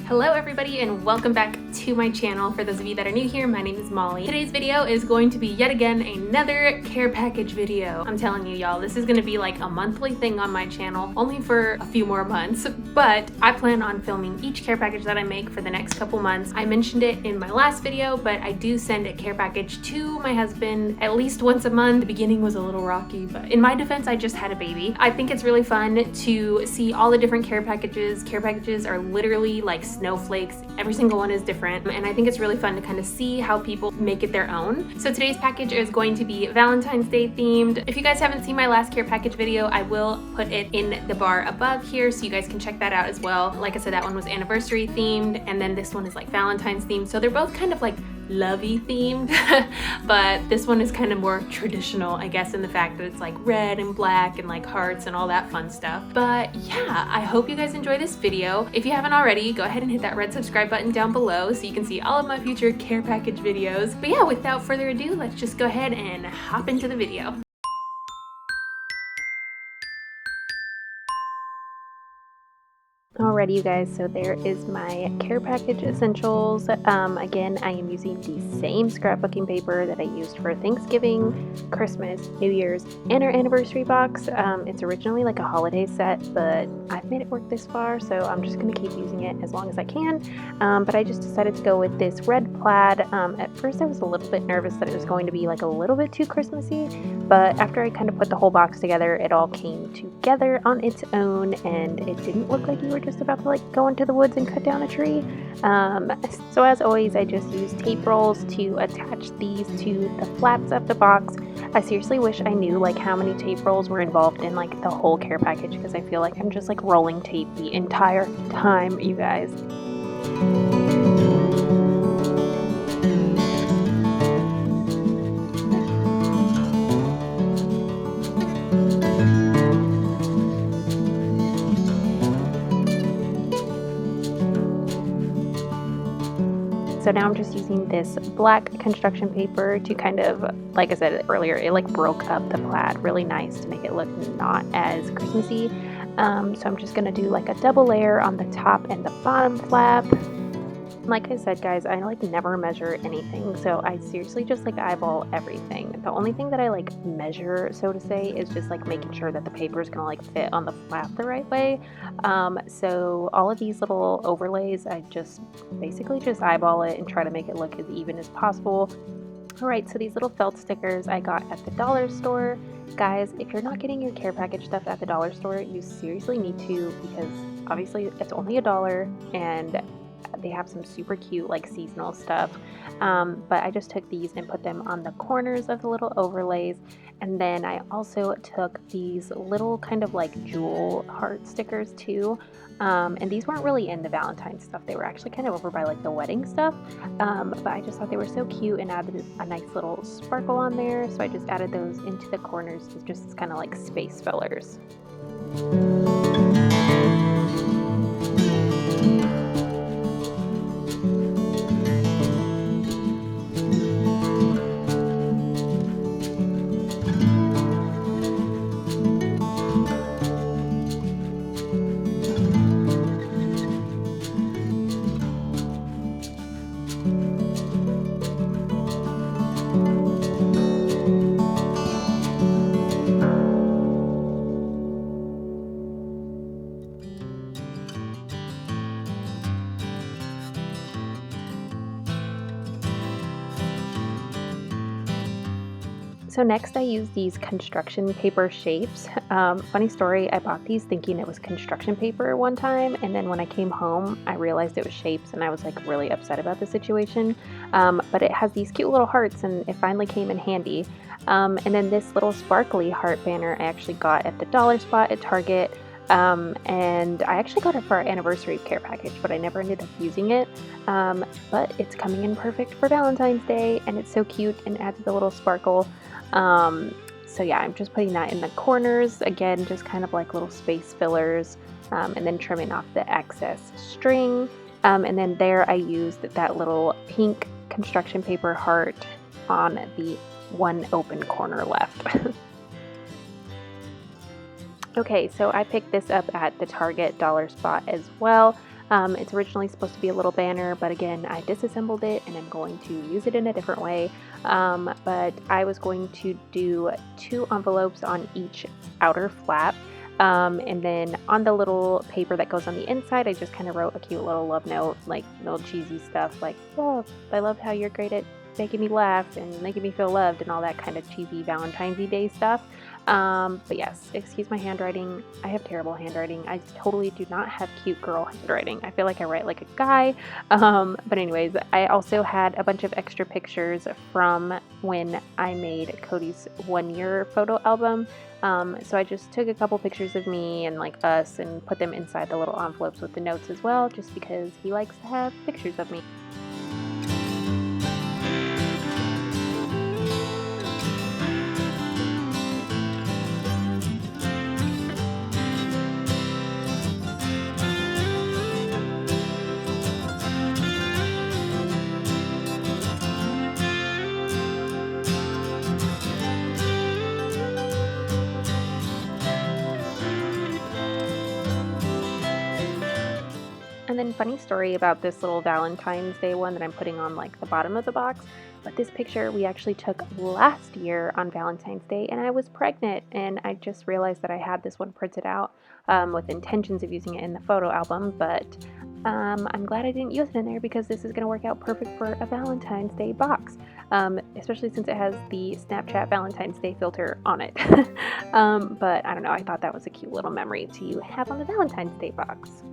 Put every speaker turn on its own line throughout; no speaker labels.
Hello everybody and welcome back to my channel. For those of you that are new here, my name is Molly. Today's video is going to be yet again another care package video. I'm telling you y'all, this is going to be like a monthly thing on my channel, only for a few more months, but I plan on filming each care package that I make for the next couple months. I mentioned it in my last video, but I do send a care package to my husband at least once a month. The beginning was a little rocky, but in my defense, I just had a baby. I think it's really fun to see all the different care packages. Care packages are literally like snowflakes. Every single one is different, and I think it's really fun to kind of see how people make it their own. So today's package is going to be Valentine's Day themed. If you guys haven't seen my last care package video, I will put it in the bar above here so you guys can check that out as well. Like I said, that one was anniversary themed, and then this one is like Valentine's themed. So they're both kind of like lovey themed, but this one is kind of more traditional, I guess, in the fact that it's like red and black and like hearts and all that fun stuff. But yeah, I hope you guys enjoy this video. If you haven't already, go ahead and hit that red subscribe button down below so you can see all of my future care package videos. But yeah, without further ado, let's just go ahead and hop into the video. Alrighty you guys, so there is my care package essentials. Again, I am using the same scrapbooking paper that I used for Thanksgiving, Christmas, New Year's, and our anniversary box. It's originally like a holiday set, but I've made it work this far, so I'm just going to keep using it as long as I can. But I just decided to go with this red plaid. At first I was a little bit nervous that it was going to be like a little bit too Christmassy, but after I kind of put the whole box together, it all came together on its own, and it didn't look like you were just about to like go into the woods and cut down a tree. So as always, I just use tape rolls to attach these to the flaps of the box. I seriously wish I knew like how many tape rolls were involved in like the whole care package, because I feel like I'm just like rolling tape the entire time, you guys. So now I'm just using this black construction paper to kind of, like I said earlier, it like broke up the plaid really nice to make it look not as Christmassy. So I'm just going to do like a double layer on the top and the bottom flap. Like I said, guys, I like never measure anything, so I seriously just like eyeball everything. The only thing that I like measure, so to say, is just like making sure that the paper is gonna like fit on the flap the right way. So all of these little overlays, I just basically just eyeball it and try to make it look as even as possible. Alright, so these little felt stickers I got at the dollar store. Guys, if you're not getting your care package stuff at the dollar store, you seriously need to, because obviously it's only $1 and they have some super cute like seasonal stuff, but I just took these and put them on the corners of the little overlays. And then I also took these little kind of like jewel heart stickers too, and these weren't really in the Valentine stuff, they were actually kind of over by like the wedding stuff, but I just thought they were so cute and added a nice little sparkle on there, so I just added those into the corners just as kind of like space fillers. So next I use these construction paper shapes. Funny story, I bought these thinking it was construction paper one time, and then when I came home I realized it was shapes and I was like really upset about the situation. But it has these cute little hearts and it finally came in handy. And then this little sparkly heart banner I actually got at the dollar spot at Target. And I actually got it for our anniversary care package, but I never ended up using it. But it's coming in perfect for Valentine's Day, and it's so cute and adds a little sparkle. So yeah, I'm just putting that in the corners, again, just kind of like little space fillers, and then trimming off the excess string. And then there I used that little pink construction paper heart on the one open corner left. Okay, so I picked this up at the Target dollar spot as well. It's originally supposed to be a little banner, but again, I disassembled it and I'm going to use it in a different way. But I was going to do 2 envelopes on each outer flap. And then on the little paper that goes on the inside, I just kind of wrote a cute little love note, like little cheesy stuff like, "Oh, I love how you're great at making me laugh and making me feel loved," and all that kind of cheesy Valentine's Day stuff. But yes, excuse my handwriting. I have terrible handwriting. I totally do not have cute girl handwriting. I feel like I write like a guy. But anyways, I also had a bunch of extra pictures from when I made Cody's 1-year photo album. So I just took a couple pictures of me and like us and put them inside the little envelopes with the notes as well, just because he likes to have pictures of me. And then funny story about this little Valentine's Day one that I'm putting on like the bottom of the box, but this picture we actually took last year on Valentine's Day and I was pregnant, and I just realized that I had this one printed out with intentions of using it in the photo album, but I'm glad I didn't use it in there because this is going to work out perfect for a Valentine's Day box, especially since it has the Snapchat Valentine's Day filter on it. But I don't know, I thought that was a cute little memory to have on the Valentine's Day box.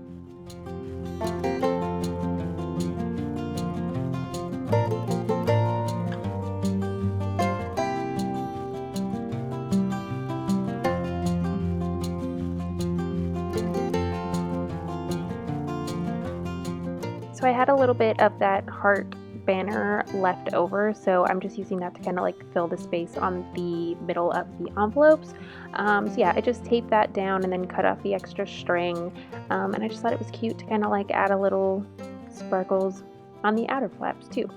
So I had a little bit of that heart banner left over, so I'm just using that to kind of like fill the space on the middle of the envelopes. So yeah, I just taped that down and then cut off the extra string, and I just thought it was cute to kind of like add a little sparkles on the outer flaps too.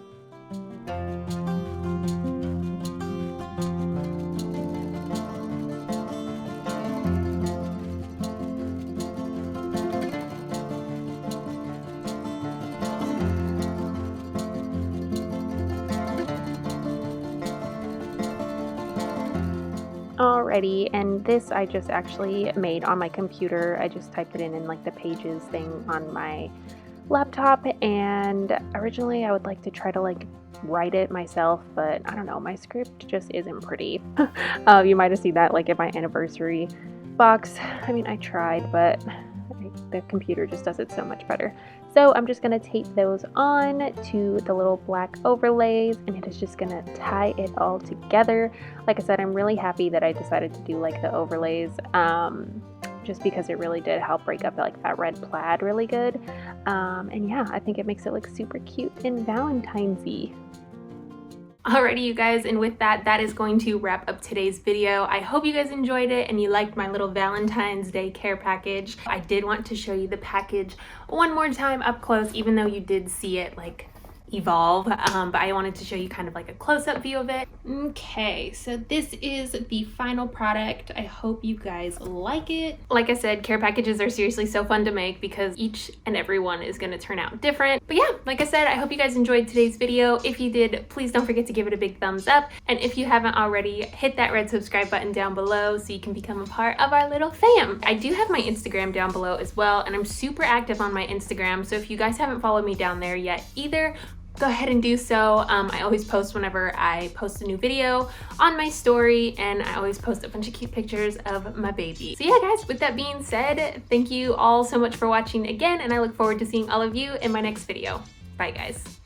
Alrighty, and this I just actually made on my computer. I just typed it in like the Pages thing on my laptop, and originally I would like to try to like write it myself, but I don't know, my script just isn't pretty. You might have seen that like in my anniversary box. I mean, I tried, but the computer just does it so much better. So I'm just going to tape those on to the little black overlays, and it is just going to tie it all together. Like I said, I'm really happy that I decided to do like the overlays, just because it really did help break up like that red plaid really good. And yeah, I think it makes it look super cute and Valentine's-y. Alrighty, you guys, and with that, that is going to wrap up today's video. I hope you guys enjoyed it and you liked my little Valentine's Day care package. I did want to show you the package one more time up close, even though you did see it like evolve, but I wanted to show you kind of like a close-up view of it. Okay, so this is the final product. I hope you guys like it. Like I said, care packages are seriously so fun to make because each and every one is going to turn out different. But yeah, like I said, I hope you guys enjoyed today's video. If you did, please don't forget to give it a big thumbs up, and if you haven't already, hit that red subscribe button down below so you can become a part of our little fam. I do have my Instagram down below as well, and I'm super active on my Instagram, so if you guys haven't followed me down there yet either, go ahead and do so. I always post whenever I post a new video on my story, and I always post a bunch of cute pictures of my baby. So yeah, guys, with that being said, thank you all so much for watching again, and I look forward to seeing all of you in my next video. Bye, guys.